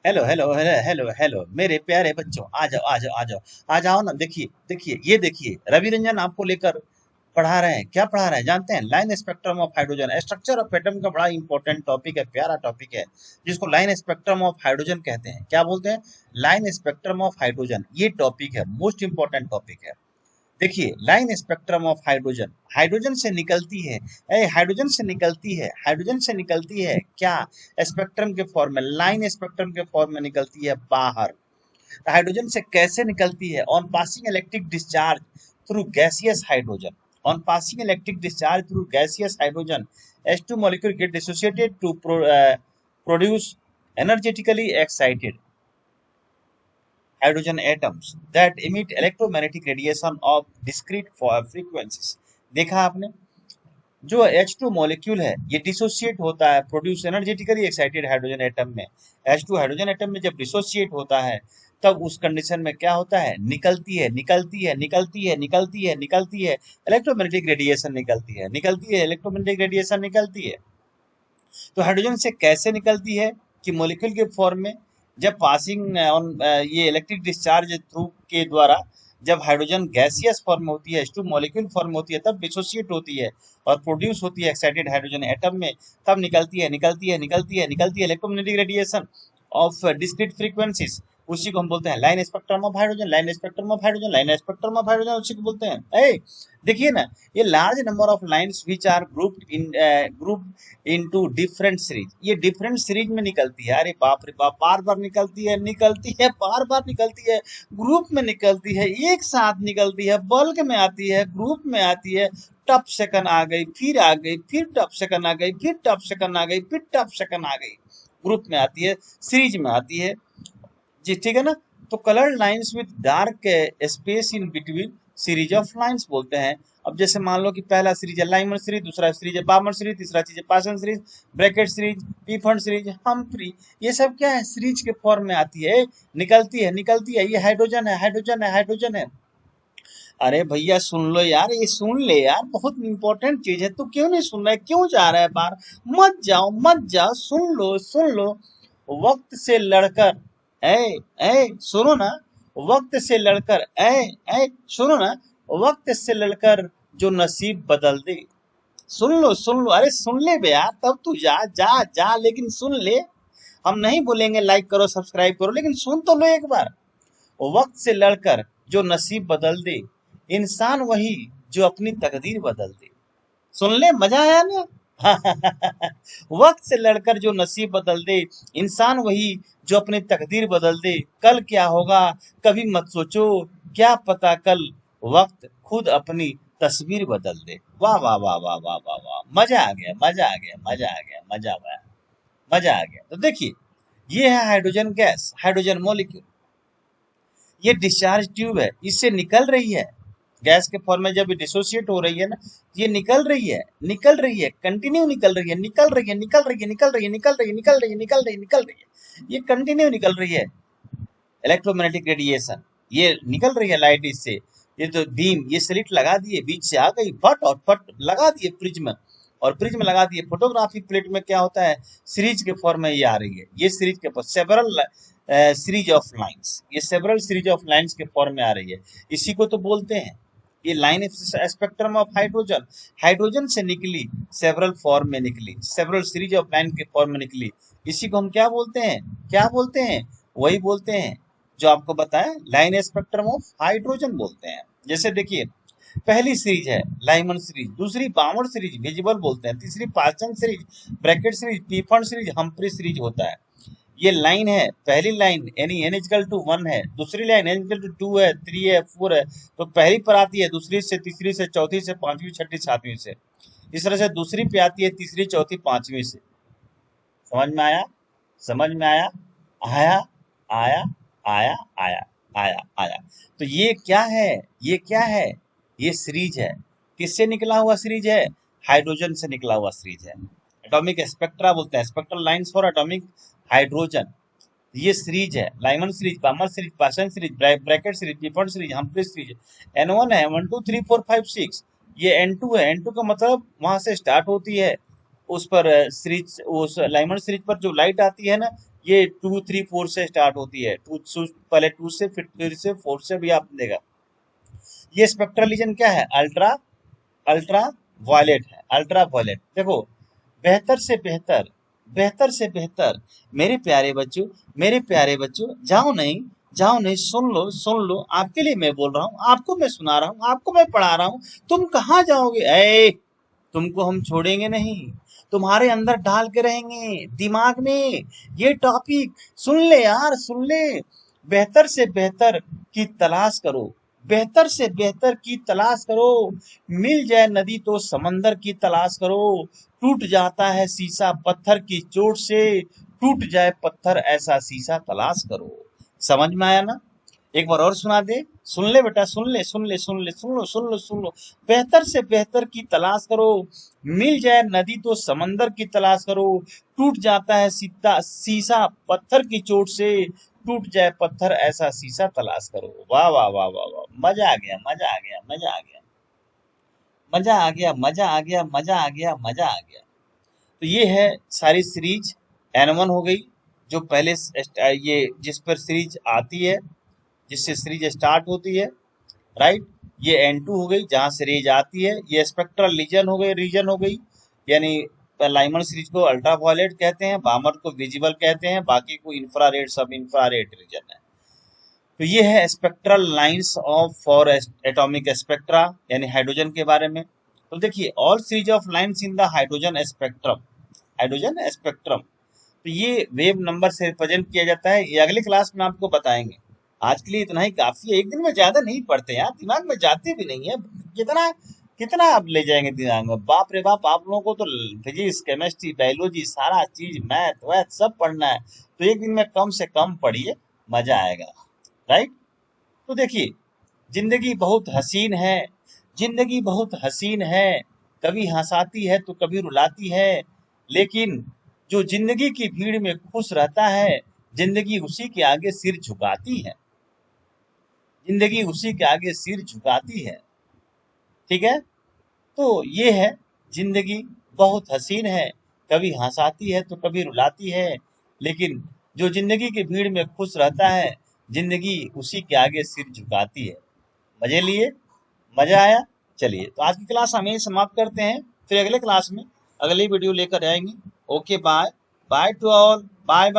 Hello hello hello hello hello मेरे प्यारे बच्चों, आ जाओ आ जाओ आ जाओ। आ जाओ ना। देखिए देखिए ये देखिए, रवि रंजन आपको लेकर पढ़ा रहे हैं। क्या पढ़ा रहे हैं जानते हैं? Line spectrum of hydrogen. Structure of atom का बड़ा इंपॉर्टेंट टॉपिक है, प्यारा टॉपिक है, जिसको लाइन स्पेक्ट्रम ऑफ हाइड्रोजन कहते हैं। क्या बोलते हैं? Line spectrum of hydrogen. ये टॉपिक है, मोस्ट इंपॉर्टेंट टॉपिक है। देखिए, line spectrum of hydrogen. Hydrogen से निकलती है, हाइड्रोजन से निकलती है, हाइड्रोजन से निकलती है क्या? स्पेक्ट्रम के फॉर्म में, लाइन स्पेक्ट्रम के फॉर्म में निकलती है बाहर। तो हाइड्रोजन से कैसे निकलती है? On passing electric discharge through gaseous hydrogen. On passing electric discharge through gaseous hydrogen, H2 molecule get dissociated to produce energetically excited hydrogen atoms that emit electromagnetic radiation of discrete frequencies। देखा आपने? जो H2 molecule है ये dissociate होता है, produce energetically excited hydrogen atom में। H2 hydrogen atom में जब डिसोसिएट होता है तब उस कंडीशन में क्या होता है? निकलती है निकलती है निकलती है निकलती है निकलती है इलेक्ट्रोमैग्नेटिक रेडिएशन निकलती है, निकलती है इलेक्ट्रोमैग्नेटिक रेडिएशन निकलती है। तो हाइड्रोजन से कैसे निकलती है? कि मॉलिक्यूल के फॉर्म में, जब पासिंग ऑन ये इलेक्ट्रिक डिस्चार्ज थ्रू के द्वारा जब हाइड्रोजन गैसियस फॉर्म में होती है, H2 मॉलिक्यूल फॉर्म में होती है, तब डिसोसिएट होती है और प्रोड्यूस होती है एक्साइटेड हाइड्रोजन एटम में। तब निकलती है निकलती है निकलती है निकलती है electromagnetic radiation of discrete frequencies. उसी को हम बोलते हैं line spectrum of hydrogen, line spectrum of hydrogen, line spectrum of hydrogen, उसी को बोलते हैं। देखिए ना, ये large number of lines which are group into different series. ये डिफरेंट सीरीज में निकलती है। अरे बाप रे बाप, बार बार निकलती है निकलती है, बार बार निकलती है, ग्रुप में निकलती है, एक साथ निकलती है, बल्क में आती है, ग्रुप में आती है। टप सेकंड आ गई, फिर आ गई, फिर टप सेकंड आ गई, फिर टप सेकंड आ गई, फिर टप सेकंड आ गई। ग्रुप में आती है, सीरीज में आती है जी, ठीक है ना। तो coloured lines with dark space in between series of lines बोलते हैं। अब जैसे मान लो कि पहला सीरीज है लाइमन सीरीज, दूसरा सीरीज है बामर सीरीज, तीसरा चीज है Paschen series, Brackett series, Pfund series, Humphreys. ये सब क्या है? सीरीज के फॉर्म में आती है, निकलती है निकलती है। ये हाइड्रोजन है हाइड्रोजन है हाइड्रोजन है। अरे भैया सुन लो यार, ये सुन ले यार, बहुत इंपॉर्टेंट चीज है। तू क्यों नहीं सुन रहा है? क्यों जा रहा है बाहर? मत जाओ मत जाओ, सुन लो सुन लो। वक्त से लड़कर, ए सुनो ना। वक्त से लड़कर, सुनो ना। वक्त से लड़कर जो नसीब बदल दे। सुन लो, अरे सुन ले बे यार, तब तू जा जा जा, लेकिन सुन ले। हम नहीं बोलेंगे लाइक करो सब्सक्राइब करो, लेकिन सुन तो लो एक बार। वक्त से लड़कर जो नसीब बदल दे, इंसान वही जो अपनी तकदीर बदल दे। सुन ले, मजा आया ना? वक्त से लड़कर जो नसीब बदल दे, इंसान वही जो अपनी तकदीर बदल दे। कल क्या होगा कभी मत सोचो, क्या पता कल वक्त खुद अपनी तस्वीर बदल दे। वाह वाह वाह वाह वाह वाह वाह, मजा आ गया मजा आ गया मजा आ गया मजा आ गया मजा आ गया। तो देखिए, ये है हाइड्रोजन गैस, हाइड्रोजन मॉलिक्यूल। ये डिस्चार्ज ट्यूब है, इससे निकल रही है गैस के फॉर्म में। जब डिसोसिएट हो रही है ना, ये निकल रही है निकल रही है, कंटिन्यू निकल रही है निकल रही है निकल रही है निकल रही है निकल रही है निकल रही है निकल रही है निकल रही है, ये कंटिन्यू निकल रही है। इलेक्ट्रोमैग्नेटिक रेडिएशन ये निकल रही है लाइट इससे। ये तो बीम, ये स्लिट लगा दिए, बीच से आ गई फट, और फट लगा दिए प्रिज्म, और प्रिज्म लगा दिए फोटोग्राफिक प्लेट में। क्या होता है? सीरीज के फॉर्म में ये आ रही है। ये सीरीज के सेवरल सीरीज ऑफ लाइंस, ये सेवरल सीरीज ऑफ लाइंस के फॉर्म में आ रही है। इसी को तो बोलते हैं ये line spectrum of hydrogen. Hydrogen से निकली, सेवरल फॉर्म में निकली, सेवरल सीरीज ऑफ लाइन के फॉर्म में निकली। इसी को हम क्या बोलते हैं? क्या बोलते हैं? वही बोलते हैं जो आपको बताया, लाइन स्पेक्ट्रम ऑफ हाइड्रोजन बोलते हैं। जैसे देखिए, पहली सीरीज है लाइमन सीरीज, दूसरी बामर सीरीज विजिबल बोलते हैं, तीसरी Paschen series, Brackett series, Pfund series, Humphreys series होता है। ये लाइन है, पहली लाइन यानी n इक्वल टू 1 है, दूसरी लाइन n इक्वल टू 2 है, 3 है, 4 है। तो पहली पर आती है, दूसरी से, तीसरी से, चौथी से, पांचवी, छठी, सातवीं से। इस तरह से दूसरी पे आती है, तीसरी, चौथी, पांचवी से। समझ में आया? समझ में आया? आया आया आया आया आया आया। तो ये क्या है? ये क्या है? ये सीरीज है। किससे निकला हुआ सीरीज है? हाइड्रोजन से निकला हुआ सीरीज है। एटॉमिक स्पेक्ट्रा बोलते हैं, spectral lines for atomic hydrogen. ये सीरीज है, Lyman series, Balmer series, Paschen series, Brackett series, Pfund series, Humphreys series. N1 है, 1 2 3 4 5 6। ये N2 है, N2 का मतलब वहां से स्टार्ट होती है। उस पर सीरीज, उस लाइमन सीरीज पर जो लाइट आती है ना, ये 2 3 4 से स्टार्ट होती है, पहले 2 से फिर से 4 से भी आप देगा। ये स्पेक्ट्रल रीजन क्या है? अल्ट्रा अल्ट्रा वायलेट है, अल्ट्रा वायलेट। देखो, बेहतर से बेहतर, बेहतर से बेहतर, मेरे प्यारे बच्चों, मेरे प्यारे बच्चों, जाओ नहीं, जाओ नहीं, सुन लो, सुन लो, आपके लिए मैं बोल रहा हूँ, आपको मैं सुना रहा हूँ, आपको मैं पढ़ा रहा हूँ। तुम कहाँ जाओगे? तुमको हम छोड़ेंगे नहीं, तुम्हारे अंदर डाल के रहेंगे दिमाग में ये टॉपिक। सुन ले यार, सुन ले। बेहतर से बेहतर की तलाश करो, बेहतर से बेहतर की तलाश करो। मिल जाए नदी तो समंदर की तलाश करो। टूट जाता है शीशा पत्थर की चोट से, टूट जाए पत्थर ऐसा शीशा तलाश करो। समझ में आया ना? एक बार और सुना दे। सुन ले बेटा, सुन ले, सुन ले, सुन ले, सुन लो, सुन लो, सुन लो। बेहतर से बेहतर की तलाश करो। मिल जाए नदी तो समंदर की तलाश करो। टूट जाता है सीता शीशा पत्थर की चोट से, टूट जाए पत्थर ऐसा शीशा तलाश करो। वाह वाह वाह वाह वाह, मजा आ गया, मजा आ गया, मजा आ गया, मजा आ गया, मजा आ गया, मजा आ गया, मजा आ गया। तो ये है सारी सीरीज। N1 हो गई, जो पहले ये जिस पर सीरीज आती है, जिससे सीरीज स्टार्ट होती है, राइट। ये N2 हो गई, जहां सीरीज आती है। ये स्पेक्ट्रल रीजन हो गई, रीजन हो गई, यानी लाइमन सीरीज को अल्ट्रावायलेट कहते हैं, बामर को विजिबल कहते हैं, बाकी को इंफ्रारेड, सब इंफ्रारेड रीजन है। तो ये है spectral lines of for atomic spectra, यानी हाइड्रोजन के बारे में। तो देखिए, all series of lines in the hydrogen spectrum, hydrogen spectrum, तो ये वेव नंबर से रिप्रेजेंट किया जाता है। ये अगले क्लास में आपको बताएंगे। आज के लिए इतना ही काफी है। एक दिन में ज्यादा नहीं पढ़ते यार, दिमाग में जाते भी नहीं है। कितना कितना आप ले जाएंगे दिमाग में? बाप रे बाप, आप लोगों को तो फिजिक्स, केमिस्ट्री, बायोलॉजी, सारा चीज, मैथ वैथ सब पढ़ना है। तो एक दिन में कम से कम पढ़िए, मजा आएगा, राइट। तो देखिए, जिंदगी बहुत हसीन है, जिंदगी बहुत हसीन है, कभी हंसाती है तो कभी रुलाती है, लेकिन जो जिंदगी की भीड़ में खुश रहता है, जिंदगी उसी के आगे सिर झुकाती है, जिंदगी उसी के आगे सिर झुकाती है। ठीक है? तो ये है, जिंदगी बहुत हसीन है, कभी हंसाती है तो कभी रुलाती है, लेकिन जो जिंदगी की भीड़ में खुश रहता है, जिंदगी उसी के आगे सिर झुकाती है। मजे लिए? मजा आया? चलिए, तो आज की क्लास हम यही समाप्त करते हैं। फिर अगले क्लास में अगली वीडियो लेकर आएंगे। Okay, bye bye to all, bye bye.